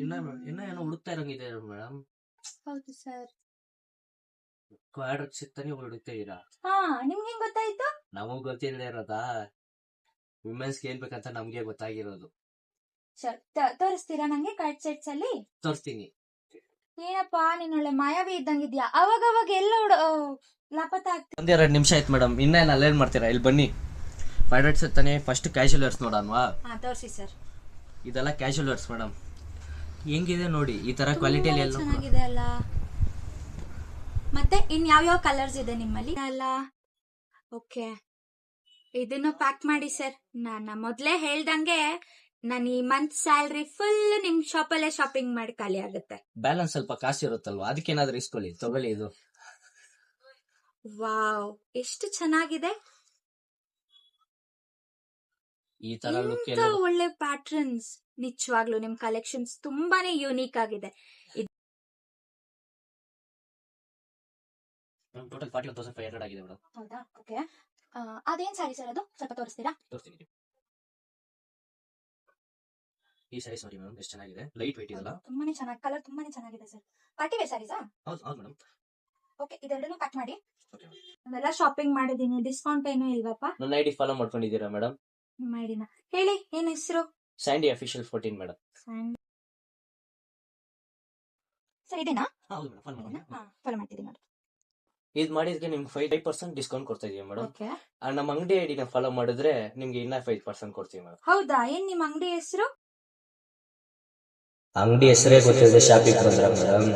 ಇನ್ನ ಇನ್ನ ಏನೋ ಹುಡುಕ್ತಾ ಇರಂಗಿದೆ ಮೇಡಮ್. ಹೌದು ಸರ್. ಕ್ವಾಡ್ರಕ್ ಸಿಗ್ತಾನೆ ಹುಡುಕ್ತಾ ಇದೀರಾ? ಹಾ, ನಿಮ್ಗೆ ಹೆಂಗ್ ಗೊತ್ತಾಯ್ತು? ನಮಗ್ ಗೊತ್ತಿಲ್ಲದೆ ಇರೋದಾ? ವಿಮೆನ್ಸ್ ಏನ್ ಬೇಕಂತ ನಮ್ಗೆ ಗೊತ್ತಾಗಿರೋದು. ಸರ್ ತೋರಿಸ್ತೀರಾ ನಂಗೆ ಕಾರ್ಡ್ ಸೆಟ್ಸ್ ಅಲ್ಲಿ? ತೋರಿಸ್ತೀನಿ. ಏನಪ್ಪಾ ನೀನ್ ಒಳ್ಳೆ ಮಾಯಾವಿ ಇದ್ದಂಗಿದ್ಯಾ. ಅವಾಗ ಎಲ್ಲ ಲಾಪತ್ತ ಆಗ್ತಿ. ಒಂದೆರಡು ನಿಮಿಷ ಆಯ್ತು ಮೇಡಮ್, ಇನ್ನೇನು ಅಲ್ಲೇನ್ ಮಾಡ್ತೀರಾ? ಇಲ್ಲಿ ಬನ್ನಿ. ಕ್ವಾಡ್ರಕ್ ಸಿಗ್ತಾನೆ. ಫಸ್ಟ್ ಕ್ಯಾಶುವಲ್ ವೇರ್ಸ್ ನೋಡೋಣವಾ? ಹಾ ತೋರಿಸಿ ಸರ್. ಇದೆಲ್ಲ ಕ್ಯಾಶುವಲ್ ವೇರ್ಸ್ ಮೇಡಮ್. ಹೆಂಗಿದೆ ನೋಡಿ, ಈ ತರ ಕ್ವಾಲಿಟಿಯಲ್ಲಿ ಎಲ್ಲ ಚೆನ್ನಾಗಿದೆ ಅಲ್ಲ. ಮತ್ತೆ ಇನ್ ಯಾವ ಕಲರ್ಸ್ ಇದೆ ನಿಮ್ಮಲ್ಲಿ ಅಲ್ಲ? ಓಕೆ, ಇದನ್ನು ಪ್ಯಾಕ್ ಮಾಡಿ ಸರ್. ನಾನು ಮೊದ್ಲೇ ಹೇಳ್ದಂಗೆ ನಾನು ಈ ಮಂತ್ ಸ್ಯಾಲ್ರಿ ಫುಲ್ ನಿಮ್ ಶಾಪಲ್ಲೇ ಶಾಪಿಂಗ್ ಮಾಡಿ ಖಾಲಿ ಆಗುತ್ತೆ. ಬ್ಯಾಲೆನ್ಸ್ ಸ್ವಲ್ಪ ಕಾಸು ಇರುತ್ತಲ್ವಾ, ಅದಕ್ಕೇನಾದ್ರೂ ಇಸ್ಕೊಳ್ಳಿ, ತಗೊಳ್ಳಿ. ಇದು ವಾವ್, ಎಷ್ಟು ಚೆನ್ನಾಗಿದೆ. ಈ ತರ ಲುಕ್ ಇಂತ ಒಳ್ಳೆ ಪ್ಯಾಟರ್ನ್ಸ್. ನಿಜವಾಗ್ಲೂ ನಿಮ್ ಕಲೆಕ್ಷನ್ಸ್ ತುಂಬಾನೇ ಯೂನಿಕ್ ಆಗಿದೆ. ಟೋಟಲ್ 41,500 ಆಗಿದೆ ಮೇಡಮ್. ಹೌದಾ? ಓಕೆ, ಅದೇನ್ ಸ್ಯಾರಿ ಸರ್ ಅದು? ಸ್ವಲ್ಪ ತೋರಿಸ್ತೀರಾ? ತೋರಿಸ್ತೀನಿ. ಈ ಸ್ಯಾರೀಸ್ ನೋಡಿ ಮೇಡಮ್, ಎಷ್ಟು ಚೆನ್ನಾಗಿದೆ. ಲೈಟ್ weight ಇದೆಲ್ಲ. ತುಂಬಾನೇ ಚೆನ್ನಾಗಿ, ಕಲರ್ ತುಂಬಾನೇ ಚೆನ್ನಾಗಿದೆ ಸರ್. Party wear ಸ್ಯಾರೀಸಾ? ಹೌದು ಹೌದು ಮೇಡಮ್. ಓಕೆ, ಇದೆರಡನ್ನೂ ಪ್ಯಾಕ್ ಮಾಡಿ. Okay madam. ನಾನೆಲ್ಲ ಶಾಪಿಂಗ್ ಮಾಡಿದೀನಿ, ಡಿಸ್ಕೌಂಟ್ ಏನೂ ಇಲ್ವಪ್ಪ? ನನ್ನ ಐಡಿ ಫಾಲೋ ಮಾಡ್ಕೊಂಡಿದ್ದೀರಾ ಮೇಡಮ್? ನಿಮ್ಮ ಐಡಿನ ಹೇಳಿ, ಏನ್ ಹೆಸರು? Sandy official 14 madam. ಸರ್ ಇದೇನಾ? ಹೌದು ಮೇಡಮ್, ಫಾಲೋ ಮಾಡಿ. ಫಾಲೋ ಮಾಡ್ತಿದ್ದೀನಿ ನೋಡಿ. ಇದು ಮಾಡಿದ್ರೆ ನಿಮ್ಗೆ 5% ಡಿಸ್ಕೌಂಟ್ ಕೊಡ್ತಾ ಇದೀವಿ ಮೇಡಮ್. ಓಕೆ, ನಮ್ಮ ಅಂಗಡಿ ಐಡಿನ ಫಾಲೋ ಮಾಡಿದ್ರೆ ನಿಮ್ಗೆ ಇನ್ನ 5% ಕೊಡ್ತೀವಿ ಮೇಡಮ್. ಹೌದಾ? ಏನ್ ನಿಮ್ಮ ಅಂಗಡಿ ಹೆಸರು? ಅಂಗಡಿ ಹೆಸರೇ ಗೊತ್ತಿದೆ, ಶಾಪಿಂಗ್ ಬಂದ್ರ ಮೇಡಮ್.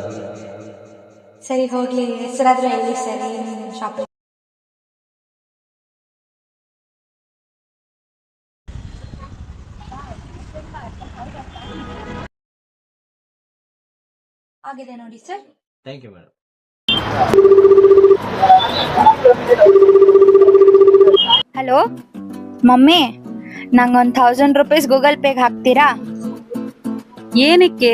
ಸರಿ ಹೋಗ್ಲಿ, ಹೆಸರಾದ್ರೂ ಹೇಳಿ ಸರ್. ಶಾಪಿಂಗ್ ಆಗಿದೆ ನೋಡಿ sir. Thank you madam. Hello mummy, ನಂಗೊಂದು 1000 ರೂಪೀಸ್ ಗೂಗಲ್ ಪೇಗೆ ಹಾಕ್ತೀರಾ? ಏನಕ್ಕೆ?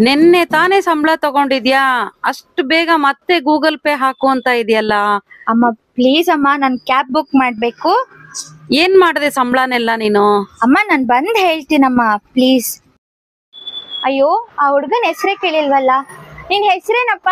ನಿನ್ನೆ ತಾನೇ ಸಂಬಳ ತಗೊಂಡಿದ್ಯಾ, ಅಷ್ಟು ಬೇಗ ಮತ್ತೆ ಗೂಗಲ್ ಪೇ ಹಾಕು ಅಂತ ಇದೆಯಲ್ಲ? ಅಮ್ಮ ಪ್ಲೀಸ್ ಅಮ್ಮ, ನನ್ ಕ್ಯಾಬ್ ಬುಕ್ ಮಾಡ್ಬೇಕು. ಏನ್ ಮಾಡಿದೆ ಸಂಬಳನೆಲ್ಲ ನೀನು? ಅಮ್ಮ ನಾನ್ ಬಂದ್ ಹೇಳ್ತೀನಮ್ಮ, ಪ್ಲೀಸ್. ಅಯ್ಯೋ, ಆ ಹುಡ್ಗನ್ ಹೆಸರೇ ಕೇಳಿಲ್ವಲ್ಲ. ನಿನ್ ಹೆಸರೇನಪ್ಪ?